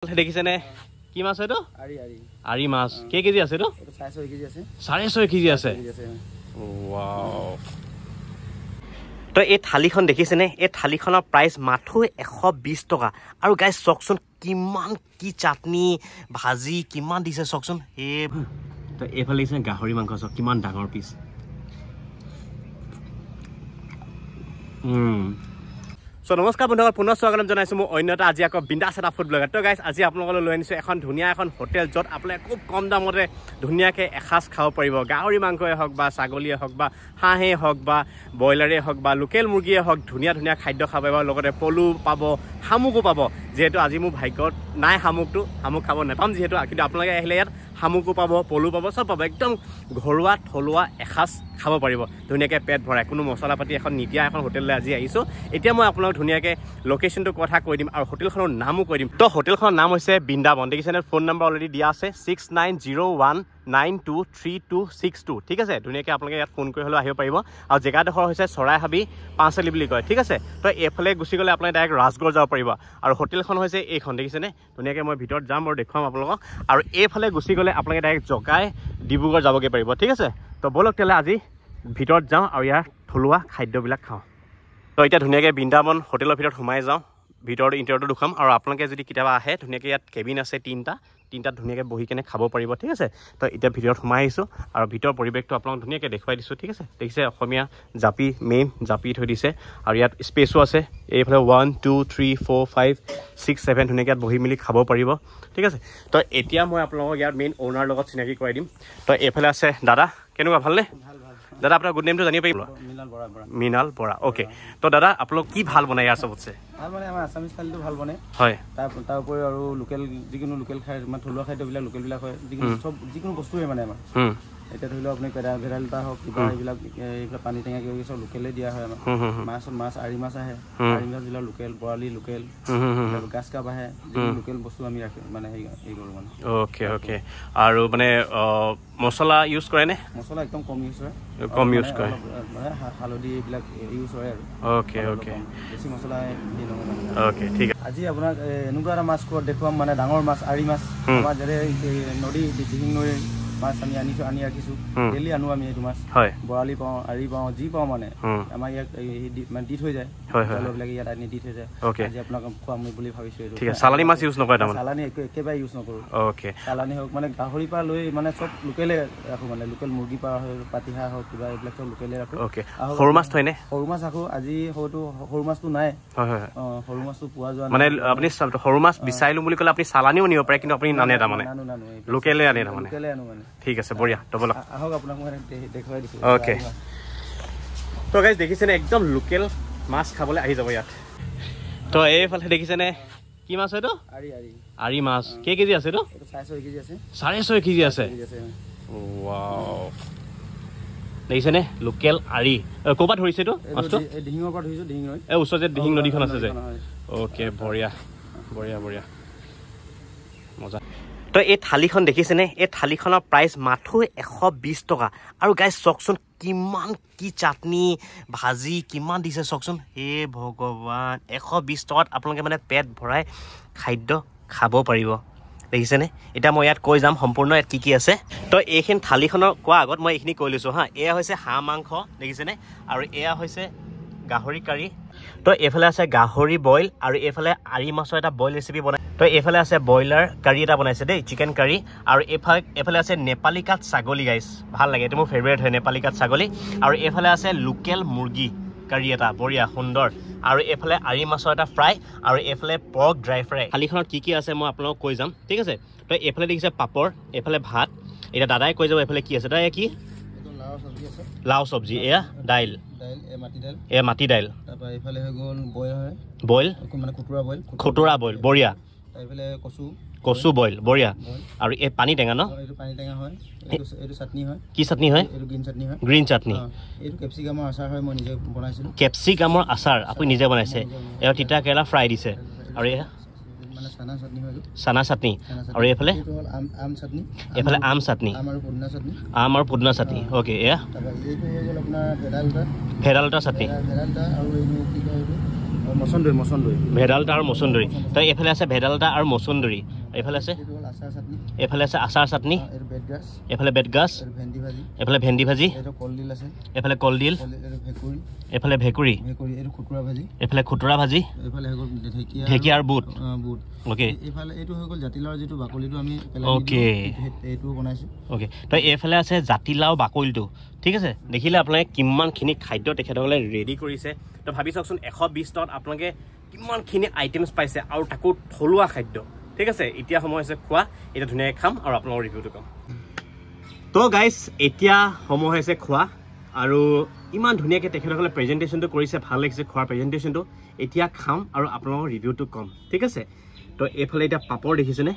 দেখিছেনে কি মাছ হয়তো আৰি মাছ কে কেজি আছে তো 6.5 কেজি আছে 6.5 কেজি আছে ওয়াও তো এই থালিখন দেখিছেনে এই থালিখনৰ প্ৰাইস মাথো 120 টকা আৰু গাইস চকচোন কিমান কি চাটনি ভাজি কিমান দিছে চকচোন হে তো এফালে আছে গাহৰি মাংস চক কিমান ডাঙৰ পিস So নমস্কাৰ বন্ধুসকল পুনৰ স্বাগতম জনাইছো মই অন্যটা আজি আকৌ বিন্দাছ এটা ফুড ব্লগাৰ তো গাইস আজি আপোনালোকলৈ লৈ আনিছো এখন ধুনীয়া এখন হোটেল যত আপুনি খুব কম দামতে ধুনীয়াকৈ এসাজ খাব পাৰিব গাহৰি মাংসই হওক বা ছাগলীয়ে হওক বা হাঁহে হওক বা ব্ৰইলাৰে হওক বা লোকেল মুৰ্গীয়ে হওক ধুনীয়া ধুনীয়া খাদ্য খাব পাৰিব লগতে পলু পাব শামুকো পাব যেহেতু আজি মোৰ ভাগ্যত নাই শামুক খাব নাপাম যেহেতু কিন্তু আপোনালোকে আহিলে ইয়াত শামুকো পাব পলু পাব সব পাব একদম ঘৰুৱা থলুৱা এসাজ খাব পাৰিব ধুনীয়াকৈ পেট ভৰাই কোনো মছলা পাতি এখন নিদিয়া এখন হোটেললৈ আজি আহিছো এতিয়া মই আপোনাক ধুনীয়াকৈ লোকেশ্যনটো কথা কৈ দিম আৰু হোটেলখনৰ নামো কৈ দিম তো হোটেলখনৰ নাম হৈছে বৃন্দাবন দেখিছেনে ফোন নম্বৰ অলৰেডি দিয়া আছে 6901923262 ঠিক আছে ধুনীয়াকৈ আপোনালোকে ইয়াত ফোন কৰি হ'লেও আহিব পাৰিব আৰু জেগাডোখৰ হৈছে চৰাইহাবি পাঁচআলি বুলি কয় ঠিক আছে তো এইফালে গুচি গ'লে আপোনালোকে ডাইৰেক্ট ৰাজগড় যাব পাৰিব আৰু হোটেলখন হৈছে এইখন দেখিছেনে ধুনীয়াকৈ মই ভিতৰত যাম আৰু দেখুৱাম আপোনালোকক আৰু এইফালে গুচি গ'লে আপোনালোকে ডাইৰেক্ট জগাই ডিব্ৰুগড় যাবগৈ পাৰিব ঠিক আছে তো বলক তেতিয়াহ'লে আজি ভিতৰত যাওঁ আৰু ইয়াৰ থলুৱা খাদ্যবিলাক খাওঁ তো এতিয়া ধুনীয়াকৈ বৃন্দাবন হোটেলৰ ভিতৰত সোমাই যাওঁ ভিতৰত ইণ্টাৰটো দেখাম আৰু আপোনালোকে যদি কেতিয়াবা আহে ধুনীয়াকৈ ইয়াত কেবিন আছে তিনিটাত ধুনীয়াকৈ বহি কেনে খাব পাৰিব ঠিক আছে তো এতিয়া ভিতৰত সোমাই আহিছোঁ আৰু ভিতৰৰ পৰিৱেশটো আপোনালোক ধুনীয়াকৈ দেখুৱাই দিছোঁ ঠিক আছে দেখিছে অসমীয়া জাপি মেইন জাপি থৈ দিছে আৰু ইয়াত স্পেচো আছে এইফালে 1 2 3 4 5 6 7 ধুনীয়াকৈ ইয়াত বহি মেলি খাব পাৰিব ঠিক আছে তো এতিয়া মই আপোনালোকক ইয়াৰ মেইন অ'নাৰ লগত চিনাকি কৰাই দিম তো এইফালে আছে দাদা কেনেকুৱা ভালনে দাদা আপোনাৰ গুড নেমটো জানিব পাৰিব মৃণাল বৰা ওকে তো দাদা আপোনালোক কি ভাল বনাই ইয়াৰ চবতছে ভাল মানে আমাৰ আছামিজ থালিটো ভাল বনে হয় তাৰ উপৰি আৰু লোকেল যিকোনো লোকেল খাদ্য মানে থলুৱা খাদ্যবিলাক লোকেলবিলাক হয় যিকোনো বস্তুৱে মানে আমাৰ এতিয়া ধৰি লওক আপুনি ভেদাইলতা হওক কিবা এইবিলাক পানী টেঙা কিবা চব লোকেলে দিয়া হয় আমাৰ মাছ আৰি মাছ আহে আৰি মাছবিলাক লোকেল বৰালি লোকেল গাছ কাপ আহে লোকেল বস্তু আমি ৰাখি মানে হেৰি কৰোঁ মানে ওকে আৰু মানে মছলা ইউজ কৰে নে মছলা একদম কম ইউজ হয় হালধি এইবিলাক ইউজ হয় আৰু ওকে বেছি মছলা হেৰি নহয় ওকে ঠিক আছে আজি আপোনাক এনেকুৱা এটা মাছ দেখুৱাম মানে ডাঙৰ মাছ আৰি মাছ আমাৰ যেনে নদী দিহিং নদীৰ মাছ আমি আনি ৰাখিছো ডেইলি আনো আমি এইটো মাছ বৰালি পাওঁ আৰি পাওঁ যি পাওঁ মানে আমাৰ ইয়াক মানে দি থৈ যায় বিলাকে ইয়াত আনি দি থৈ যায় আজি আপোনাক খুৱাম বুলি ভাবিছো ঠিক আছে চালানী মাছ ইউজ নকৰে তাৰমানে চালানী একেবাৰে ইউজ নকৰোঁ ওকে চালানী হওক মানে গাহৰিৰ পৰা লৈ মানে চব লোকেলে ৰাখো মানে লোকেল মুৰ্গীৰ পৰা পাতিহাঁহ হওক কিবা এইবিলাক চব লোকেলে ৰাখো সৰু মাছ থয়নে সৰু মাছ ৰাখো আজি সৰু মাছটো নাই সৰু মাছটো পোৱা যোৱা মানে আপুনি সৰু মাছ বিচাৰিলো বুলি ক'লে আপুনি চালানীও নিব পাৰে কিন্তু আপুনি নানে তাৰমানে লোকেলে আনে তাৰমানে লোকেলে আনো মানে ঠিক আছে বঢ়িয়া তো বলক আহক আপোনাক মই দেখুৱাই দিছোঁ ওকে তো গাইজ দেখিছেনে একদম লোকেল মাছ খাবলৈ আহি যাব ইয়াত তো এইফালে দেখিছেনে কি মাছ হয়তো আৰি মাছ কে কেজি আছে তো 6.5 কেজি আছে 6.5 কেজি আছে ওৱাও দেখিছেনে লোকেল আৰি ক'ৰপৰা ধৰিছে তো মাছটো ডিহিঙৰ পৰা ধৰিছোঁ ডিহিং নদী এই ওচৰত যে ডিহিং নদীখন আছে যে ওকে বঢ়িয়া মজা তো এই থালিখন দেখিছেনে এই থালিখনৰ প্ৰাইস মাথো 120 টকা আৰু গাইজ চকচোন কিমান কি চাটনি ভাজি কিমান দিছে চকচোন হে ভগৱান 120 টকাত আপোনালোকে মানে পেট ভৰাই খাদ্য খাব পাৰিব দেখিছেনে এতিয়া মই ইয়াত কৈ যাম সম্পূৰ্ণ ইয়াত কি আছে তো এইখিনি থালিখনৰ কোৱা আগত মই এইখিনি কৈ লৈছোঁ হা এয়া হৈছে হাঁহ মাংস দেখিছেনে আৰু এয়া হৈছে গাহৰি কাৰী তো এইফালে আছে গাহৰি বইল আৰু এইফালে আৰি মাছৰ এটা বইল ৰেচিপি বনাই তো এইফালে আছে ব্ৰইলাৰ কাৰী এটা বনাইছে দেই চিকেন কাৰী আৰু এইফালে আছে নেপালী কাট ছাগলী গাইছ ভাল লাগে এইটো মোৰ ফেভৰেট হয় নেপালী কাট ছাগলী আৰু এইফালে আছে লোকেল মুৰ্গী কাৰী এটা বঢ়িয়া সুন্দৰ আৰু এইফালে আৰি মাছৰ এটা ফ্ৰাই আৰু এইফালে পৰ্ক ড্ৰাই ফ্ৰাই থালিখনত কি আছে মই আপোনালোকক কৈ যাম ঠিক আছে তো এইফালে দেখিছে পাপৰ এইফালে ভাত এতিয়া দাদাই কৈ যাব এইফালে কি আছে দাদা কি লাও চব্জি এয়া দাইল মাটি দাইল তাৰপৰা এইফালে হৈ গ'ল বইল মানে খুতুৰা বইল বঢ়িয়া এইফালে কচু বইল বঢ়িয়া আৰু এই পানী টেঙা ন এইটো পানী টেঙা হয় এইটো চাটনি হয় কি চাটনি হয় এইটো গ্ৰীণ চাটনি এইটো কেপচিকামৰ আচাৰ হয় মই নিজে বনাইছিলোঁ কেপচিকামৰ আচাৰ আপুনি নিজে বনাইছে এয়া তিতা কেৰেলা ফ্ৰাই দিছে আৰু এয়া মানে চানা চাটনি আৰু এইফালে আম চাটনি আম আৰু পুদিনা চাটনি ওকে এয়া ভেদাইলতা চাটনি মচন্দৰী মচন্দৰী ভেদাইলতা আৰু মচন্দৰী তো এইফালে আছে ভেদাইলতা আৰু মচন্দৰী এইফালে আছে এইফালে আছে আচাৰ চাটনি এইফালে বেতগাজ এইফালে ভেন্দি ভাজি এইফালে কলডিল এইফালে ভেকুৰি এইফালে খুতুৰা ভাজি ঢেকীয়া আৰু বুট ওকে এইফালে এইটো হৈ গ'ল জাতিলাওৰ যিটো বাকলিটো আমি ওকে এইটো বনাইছোঁ ওকে তো এইফালে আছে জাতিলাও বাকলিটো ঠিক আছে দেখিলে আপোনালোকে কিমানখিনি খাদ্য তেখেতসকলে ৰেডি কৰিছে তো ভাবি চাওকচোন 120 টকাত আপোনালোকে কিমানখিনি আইটেমছ পাইছে আৰু তাকো থলুৱা খাদ্য ঠিক আছে এতিয়া সময় হৈছে খোৱা এতিয়া ধুনীয়াকৈ খাম আৰু আপোনালোকৰ ৰিভিউটো ক'ম তো গাইজ এতিয়া সময় হৈছে খোৱা আৰু ইমান ধুনীয়াকৈ তেখেতসকলে প্ৰেজেণ্টেশ্যনটো কৰিছে ভাল লাগিছে খোৱাৰ প্ৰেজেণ্টেশ্যনটো এতিয়া খাম আৰু আপোনালোকৰ ৰিভিউটো ক'ম ঠিক আছে তো এইফালে এতিয়া পাপৰ দেখিছেনে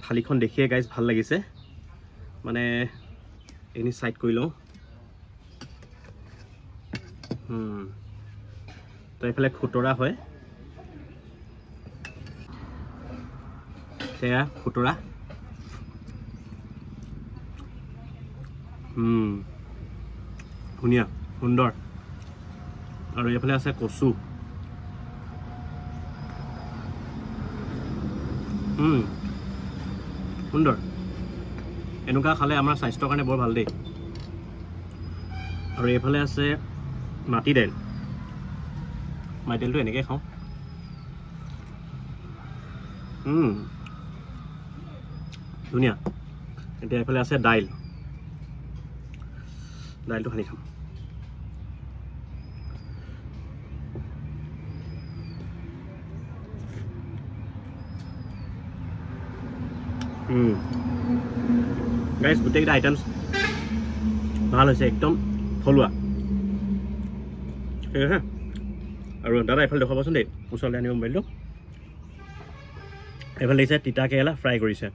থালিখন দেখিয়ে গাইজ ভাল লাগিছে মানে এনি সাইড কৰি লওঁ তো এইফালে খুতৰা হয় সেয়া খুতৰা ধুনীয়া সুন্দৰ আৰু এইফালে আছে কচু সুন্দৰ এনেকুৱা খালে আমাৰ স্বাস্থ্যৰ কাৰণে বৰ ভাল দেই আৰু এইফালে আছে মাটি দাইল মাটি দাইলটো এনেকৈ খাওঁ ধুনীয়া এতিয়া এইফালে আছে দাইলটো সানি খাম গাইজ গোটেইকেইটা আইটেমছ ভাল হৈছে একদম থলুৱা ঠিক আছে আৰু দাদা এইফালে দেখুৱাবচোন দেই ওচৰলৈ আনিব মোবাইলটো এইফালে দিছে তিতা কেৰেলা ফ্ৰাই কৰিছে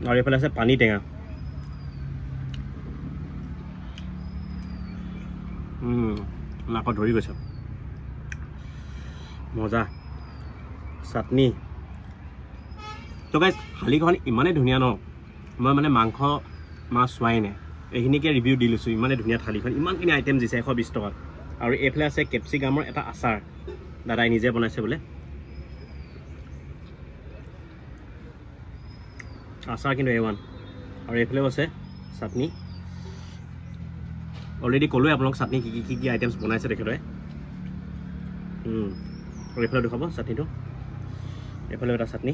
আৰু এইফালে আছে পানী টেঙা নাকত ধৰি গৈছে মজা চাটনি তো গাইজ থালিখন ইমানেই ধুনীয়া ন মই মানে মাংস মাছ চোৱাই নাই এইখিনিকে ৰিভিউ দি লৈছোঁ ইমানেই ধুনীয়া থালিখন ইমানখিনি আইটেম দিছে 120 টকাত আৰু এইফালে আছে কেপচিকামৰ এটা আচাৰ দাদাই নিজে বনাইছে বোলে আচাৰ কিন্তু A1 আৰু এইফালেও আছে চাটনি অলৰেডি ক'লোৱে আপোনালোক চাটনি কি আইটেমছ বনাইছে তেখেতে আৰু এইফালে দেখাব চাটনিটো এইফালে এটা চাটনি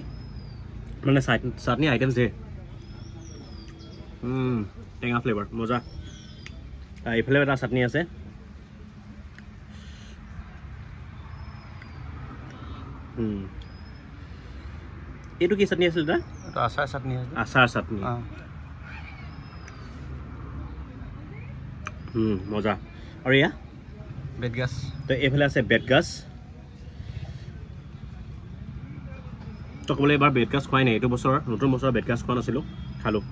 মানে চাটনি আইটেমছ ধেৰ টেঙা ফ্লেভাৰ মজা এইফালেও এটা চাটনি আছে এইটো কি চাটনি আছিল দাদা আচাৰ চাটনি আচাৰ চাটনি মজা আৰু এয়া বেতগাজ তো এইফালে আছে বেতগাজ তো ক'বলৈ এবাৰ বেতগাজ খোৱাই নাই এইটো বছৰ নতুন বছৰৰ বেতগাজ খোৱা নাছিলোঁ খালোঁ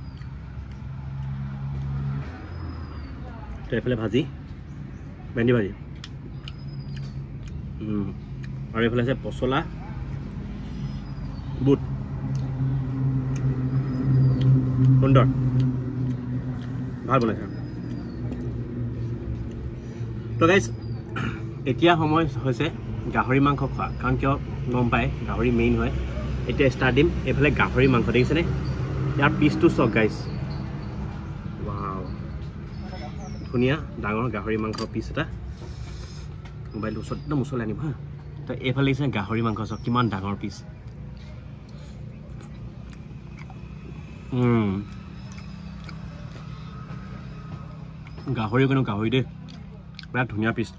তো এইফালে ভাজি ভেন্দি ভাজি আৰু এইফালে আছে পচলা বুট সুন্দৰ ভাল বনাইছে তো গাইজ এতিয়া সময় হৈছে গাহৰি মাংস খোৱা কাৰণ কিয় গম পায় গাহৰি মেইন হয় এতিয়া ষ্টাৰ্ট দিম এইফালে গাহৰি মাংস দেখিছেনে ইয়াৰ পিচটো চক গাইজ ৱাও ধুনীয়া ডাঙৰ গাহৰি মাংস পিচ এটা মোবাইলটো ওচৰত একদম ওচৰলৈ আনিব হা তো এইফালে দেখিছে গাহৰি মাংস চক কিমান ডাঙৰ পিচ গাহৰি কিন্তু গাহৰি দেই বিৰাট ধুনীয়া পিচ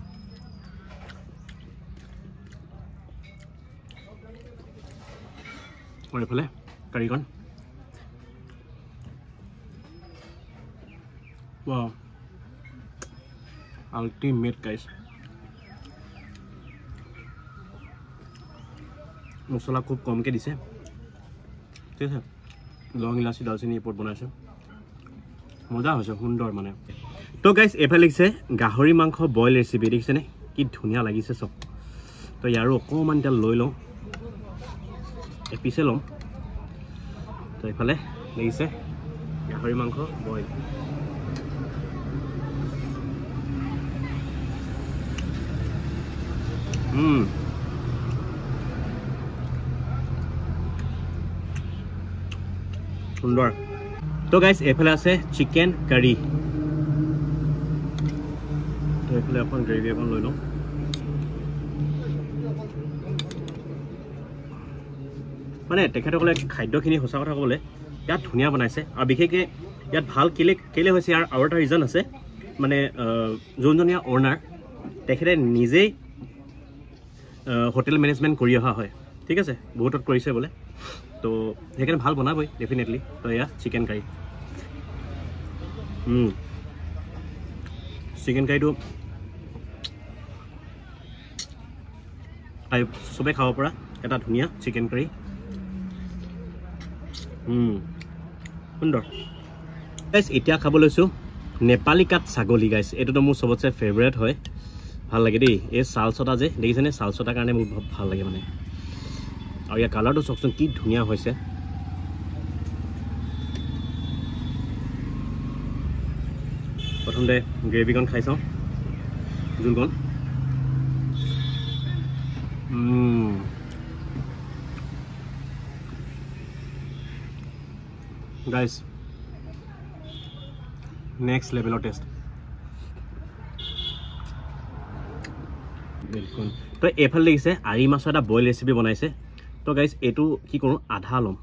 আৰু এইফালে কাৰীখন ৱাও আল্টিমেট গাইজ মছলা খুব কমকৈ দিছে ঠিক আছে লং ইলাচি দালচেনি ওপৰত বনাইছে মজা হৈছে সুন্দৰ মানে তো গাইজ এইফালে লিখিছে গাহৰি মাংস বইল ৰেচিপি দেখিছেনে কি ধুনীয়া লাগিছে চব তো ইয়াৰো অকণমান এতিয়া লৈ লওঁ এপিছে ল'ম তো এইফালে লাগিছে গাহৰি মাংস বইল সুন্দৰ তো গাইজ এইফালে আছে চিকেন কাৰী তো এইফালে অকণ গ্ৰেভি অকণ লৈ লওঁ মানে তেখেতসকলে খাদ্যখিনি সঁচা কথা ক'বলৈ ইয়াত ধুনীয়া বনাইছে আৰু বিশেষকৈ ইয়াত ভাল কেলে হৈছে ইয়াৰ আৰু এটা ৰিজন আছে মানে যোনজনীয়া অ'নাৰ তেখেতে নিজেই হোটেল মেনেজমেণ্ট কৰি অহা হয় ঠিক আছে বহুতত কৰিছে বোলে তো সেইকাৰণে ভাল বনাবই ডেফিনেটলি তো এয়া চিকেন কাৰী চিকেন কাৰীটো চবেই খাব পৰা এটা ধুনীয়া চিকেন কাৰী সুন্দৰ গাইজ এতিয়া খাব লৈছোঁ নেপালী কাট ছাগলী গাইজ এইটোতো মোৰ চবতছে ফেভৰেট হয় ভাল লাগে দেই এই চালচটা যে দেখিছেনে চালচটাৰ কাৰণে মোৰ ভাল লাগে মানে আৰু ইয়াৰ কালাৰটো চাওকচোন কি ধুনীয়া হৈছে প্ৰথমতে গ্ৰেভিকণ খাই চাওঁ জোলকণ গাইজ নেক্সট লেভেলৰ টেষ্ট বিলকুল তো এইফালে দেখিছে আৰি মাছৰ এটা বইল ৰেচিপি বনাইছে তো গাইজ এইটো কি কৰোঁ আধা ল'ম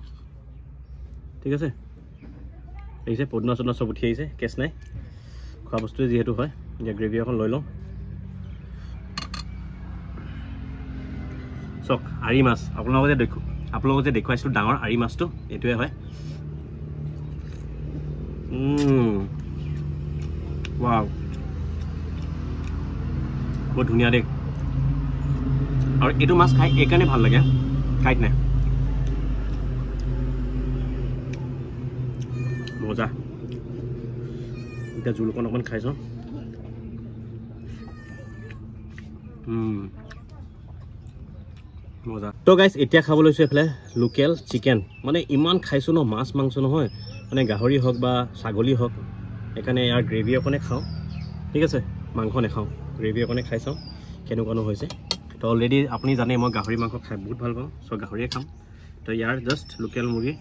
ঠিক আছে দেখিছে পদিনা চদিনা চব উঠি আহিছে কেছ নাই খোৱা বস্তুৱে যিহেতু হয় এতিয়া গ্ৰেভি এখন লৈ লওঁ চাওক আৰি মাছ আপোনালোকক যে দেখুৱাইছিলোঁ ডাঙৰ আৰি মাছটো এইটোৱে হয় ৱাও বহুত ধুনীয়া দেই আৰু এইটো মাছ খাই এইকাৰণে ভাল লাগে খাইত নাই মজা এতিয়া জোলকণ অকণমান খাই চাওঁ মজা তো গাইজ এতিয়া খাব লৈছোঁ এইফালে লোকেল চিকেন মানে ইমান খাইছোঁ ন মাছ মাংস নহয় মানে গাহৰি হওক বা ছাগলী হওক সেইকাৰণে ইয়াৰ গ্ৰেভি অকণে খাওঁ ঠিক আছে মাংস নাখাওঁ গ্ৰেভি অকণে খাই চাওঁ কেনেকুৱানো হৈছে তো অলৰেডি আপুনি জানে মই গাহৰি মাংস খাই বহুত ভাল পাওঁ চ' গাহৰিয়ে খাম তো ইয়াৰ জাষ্ট লোকেল মুৰ্গী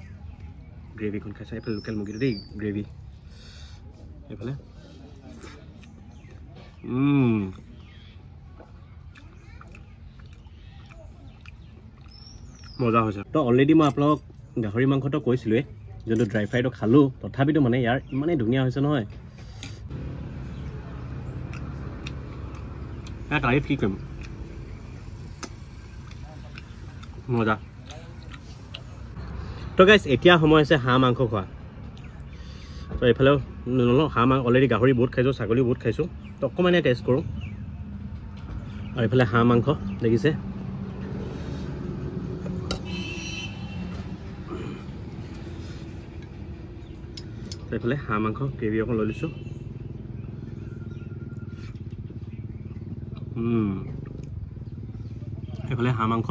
গ্ৰেভিখন খাইছোঁ এইফালে লোকেল মুৰ্গীটো দেই গ্ৰেভি এইফালে মজা হৈছে তো অলৰেডি মই আপোনালোকক গাহৰি মাংসটো কৈছিলোঁৱে যোনটো ড্ৰাই ফ্ৰাইটো খালোঁ তথাপিতো মানে ইয়াৰ ইমানেই ধুনীয়া হৈছে নহয় ইয়াৰ তাৰিফ কি কৰিম মজা তো গাইজ এতিয়া সময় হৈছে হাঁহ মাংস খোৱা তো এইফালেও নলওঁ হাঁহ মাংস অলৰেডি গাহৰি বহুত খাইছোঁ ছাগলী বহুত খাইছোঁ তো অকণমান টেষ্ট কৰোঁ আৰু এইফালে হাঁহ মাংস দেখিছে এইফালে হাঁহ মাংস গ্ৰেভি অকণ লৈ লৈছোঁ এইফালে হাঁহ মাংস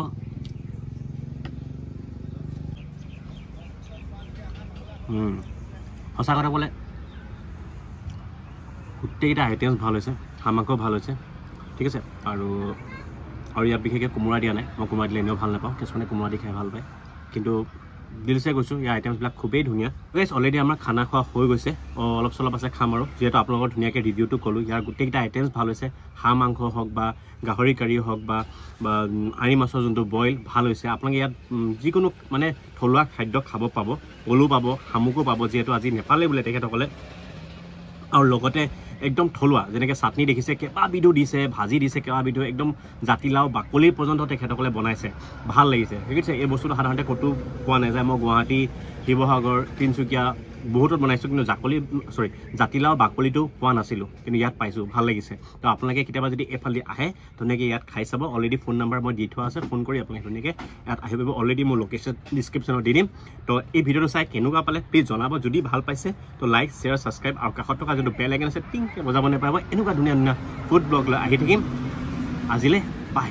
সঁচা কথা ক'লে গোটেইকেইটা আইটেমছ ভাল হৈছে হাঁহ মাংস ভাল হৈছে ঠিক আছে আৰু ইয়াত বিশেষকৈ কোমোৰা দিয়া নাই মই কোমোৰা দিলে এনেও ভাল নাপাওঁ কিছুমানে কোমোৰা দি খাই ভাল পায় কিন্তু দিলছে কৈছোঁ ইয়াৰ আইটেমছবিলাক খুবেই ধুনীয়া গাইজ অলৰেডি আমাৰ খানা খোৱা হৈ গৈছে অলপ চলপ আছে খাম আৰু যিহেতু আপোনালোকৰ ধুনীয়াকৈ ৰিভিউটো ক'লোঁ ইয়াৰ গোটেইকেইটা আইটেমছ ভাল হৈছে হাঁহ মাংস হওক বা গাহৰি কাৰী হওক বা আৰি মাছৰ যোনটো বইল ভাল হৈছে আপোনালোকে ইয়াত যিকোনো মানে থলুৱা খাদ্য খাব পাব পলু পাব শামুকো পাব যিহেতু আজি নেপালে বোলে তেখেতসকলে আৰু লগতে একদম থলুৱা যেনেকৈ চাটনি দেখিছে কেইবাবিধো দিছে ভাজি দিছে কেইবাবিধো একদম জাতিলাও বাকলি পৰ্যন্ত তেখেতসকলে বনাইছে ভাল লাগিছে দেখিছে এই বস্তুটো সাধাৰণতে ক'তো পোৱা নাযায় মই গুৱাহাটী শিৱসাগৰ তিনিচুকীয়া বহুতত বনাইছোঁ কিন্তু জাতিলাও বাকলিটো পোৱা নাছিলোঁ কিন্তু ইয়াত পাইছোঁ ভাল লাগিছে তো আপোনালোকে কেতিয়াবা যদি এইফালে আহে ধুনীয়াকৈ ইয়াত খাই চাব অলৰেডি ফোন নাম্বাৰ মই দি থোৱা আছে ফোন কৰি আপোনালোকে ধুনীয়াকৈ ইয়াত আহি পাব অলৰেডি মোৰ লোকেশ্যন ডিছক্ৰিপশ্যনত দি দিম তো এই ভিডিঅ'টো চাই কেনেকুৱা পালে প্লিজ জনাব যদি ভাল পাইছে তো লাইক শ্বেয়াৰ ছাবস্ক্ৰাইব আৰু কাষত থকা যোনটো বেল আইকন আছে টিংকৈ বজাব নাপাব এনেকুৱা ধুনীয়া ধুনীয়া ফুড ব্লগ লৈ আহি থাকিম আজিলৈ বাই